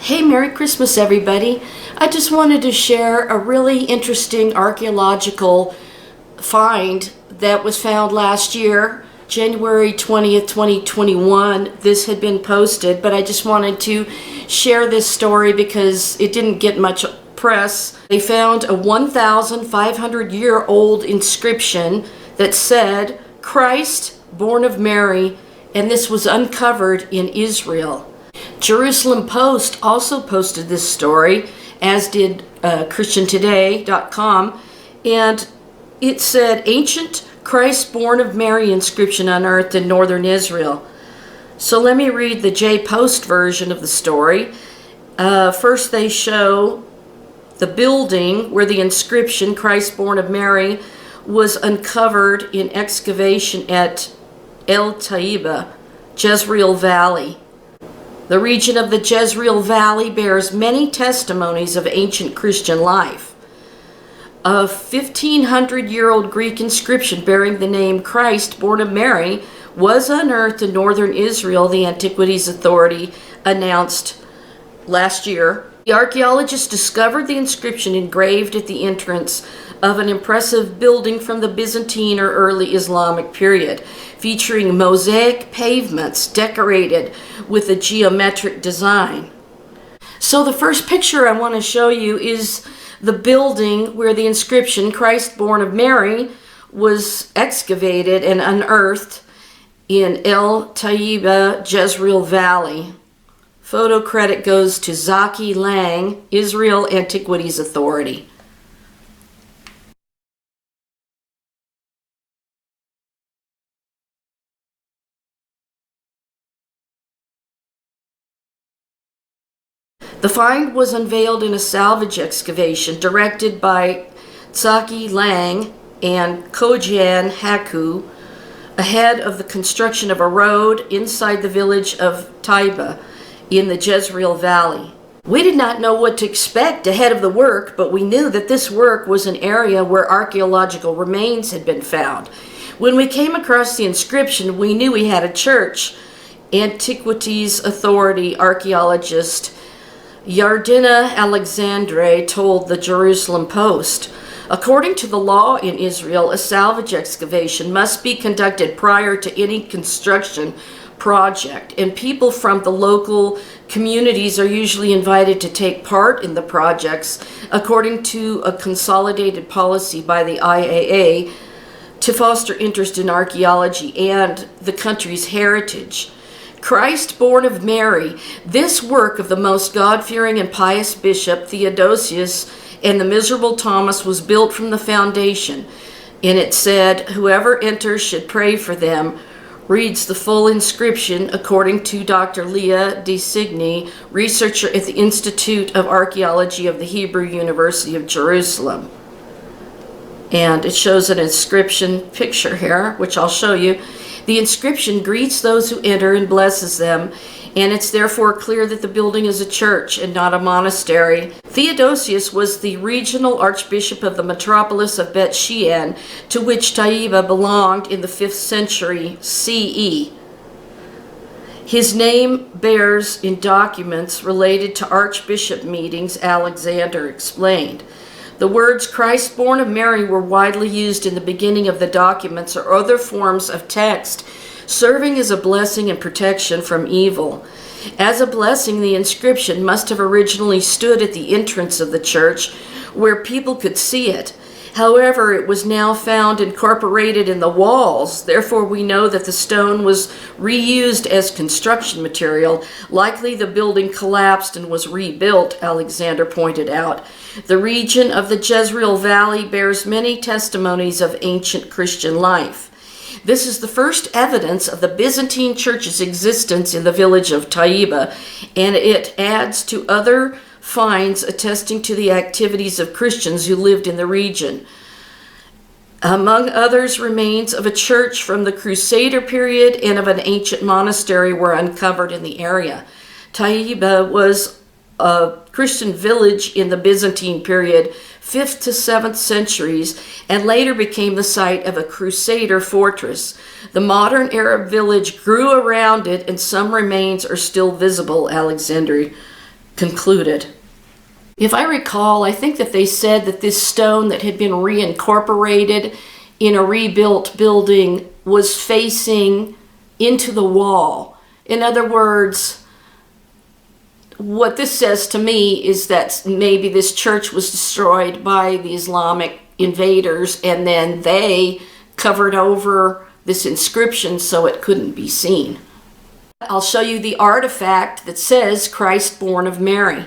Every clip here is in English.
Hey, Merry Christmas, everybody. I just wanted to share a really interesting archaeological find that was found last year, January 20th, 2021. This had been posted, but I just wanted to share this story because it didn't get much press. They found a 1,500-year-old inscription that said, "Christ, born of Mary," and this was uncovered in Israel. Jerusalem Post also posted this story, as did ChristianToday.com, and it said, "Ancient Christ born of Mary inscription unearthed in northern Israel." So let me read the J-Post version of the story. First they show the building where the inscription, "Christ born of Mary," was uncovered in excavation at El Taiba, Jezreel Valley. The region of the Jezreel Valley bears many testimonies of ancient Christian life. A 1,500-year-old Greek inscription bearing the name "Christ, born of Mary" was unearthed in northern Israel, the Antiquities Authority announced last year. The archaeologists discovered the inscription engraved at the entrance of an impressive building from the Byzantine or early Islamic period, featuring mosaic pavements decorated with a geometric design. So the first picture I want to show you is the building where the inscription, "Christ born of Mary," was excavated and unearthed in El Taiba, Jezreel Valley. Photo credit goes to Zaki Lang, Israel Antiquities Authority. The find was unveiled in a salvage excavation directed by Zaki Lang and Kojan Haku ahead of the construction of a road inside the village of Taiba in the Jezreel Valley. We did not know what to expect ahead of the work, but we knew that this work was an area where archaeological remains had been found. When we came across the inscription, we knew we had a church. Antiquities Authority archaeologist Yardina Alexandre told the Jerusalem Post. According to the law in Israel, a salvage excavation must be conducted prior to any construction project, and people from the local communities are usually invited to take part in the projects according to a consolidated policy by the IAA to foster interest in archaeology and the country's heritage. Christ born of Mary, this work of the most God-fearing and pious bishop Theodosius and the miserable Thomas was built from the foundation, and it said, "Whoever enters should pray for them," reads the full inscription according to Dr. Leah De Signy, researcher at the Institute of Archaeology of the Hebrew University of Jerusalem. And it shows an inscription picture here, which I'll show you. The inscription greets those who enter and blesses them, and it's therefore clear that the building is a church and not a monastery. Theodosius was the regional archbishop of the metropolis of Bet Shean, to which Taiba belonged in the 5th century CE. His name bears in documents related to archbishop meetings, Alexander explained. The words "Christ born of Mary" were widely used in the beginning of the documents or other forms of text, serving as a blessing and protection from evil. As a blessing, the inscription must have originally stood at the entrance of the church where people could see it. However, it was now found incorporated in the walls. Therefore, we know that the stone was reused as construction material. Likely the building collapsed and was rebuilt, Alexander pointed out. The region of the Jezreel Valley bears many testimonies of ancient Christian life. This is the first evidence of the Byzantine Church's existence in the village of Taiba, and it adds to other finds attesting to the activities of Christians who lived in the region. Among others, remains of a church from the Crusader period and of an ancient monastery were uncovered in the area. Taiba was a Christian village in the Byzantine period, 5th to 7th centuries, and later became the site of a Crusader fortress. The modern Arab village grew around it, and some remains are still visible, Alexander concluded. If I recall, I think that they said that this stone that had been reincorporated in a rebuilt building was facing into the wall. In other words, what this says to me is that maybe this church was destroyed by the Islamic invaders, and then they covered over this inscription so it couldn't be seen. I'll show you the artifact that says Christ born of Mary.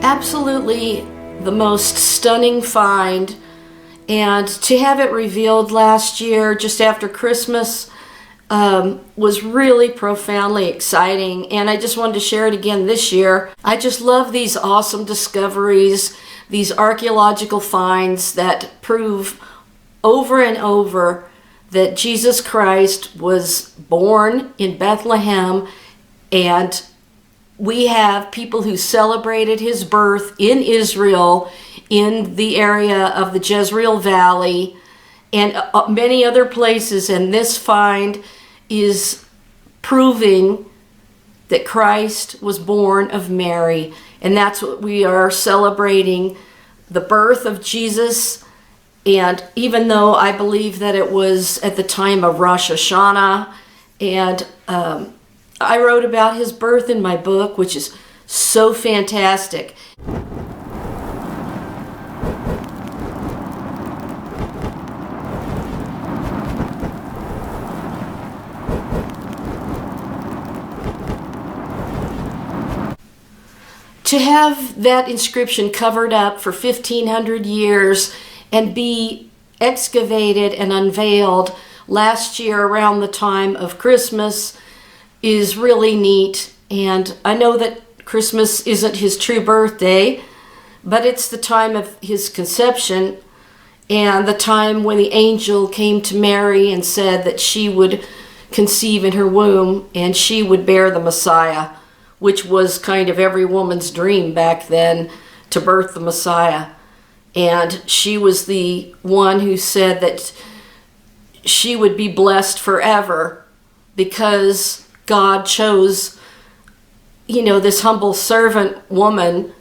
Absolutely the most stunning find, and to have it revealed last year just after Christmas was really profoundly exciting, and I just wanted to share it again this year. I just love these awesome discoveries, these archaeological finds that prove over and over that Jesus Christ was born in Bethlehem, and we have people who celebrated his birth in Israel, in the area of the Jezreel Valley, and many other places. And this find is proving that Christ was born of Mary. And that's what we are celebrating, the birth of Jesus. And even though I believe that it was at the time of Rosh Hashanah, and I wrote about his birth in my book, which is so fantastic. To have that inscription covered up for 1,500 years and be excavated and unveiled last year around the time of Christmas is really neat. And I know that Christmas isn't his true birthday, but it's the time of his conception and the time when the angel came to Mary and said that she would conceive in her womb and she would bear the Messiah, which was kind of every woman's dream back then, to birth the Messiah. And she was the one who said that she would be blessed forever because God chose, this humble servant woman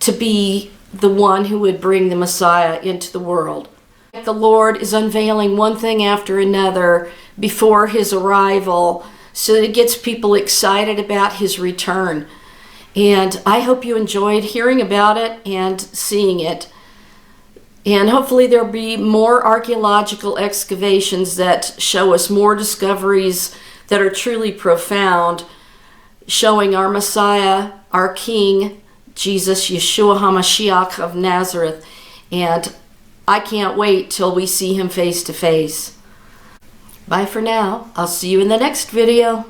to be the one who would bring the Messiah into the world. The Lord is unveiling one thing after another before his arrival, so that it gets people excited about his return. And I hope you enjoyed hearing about it and seeing it. And hopefully there'll be more archaeological excavations that show us more discoveries that are truly profound, showing our Messiah, our King, Jesus, Yeshua HaMashiach of Nazareth. And I can't wait till we see him face to face. Bye for now. I'll see you in the next video.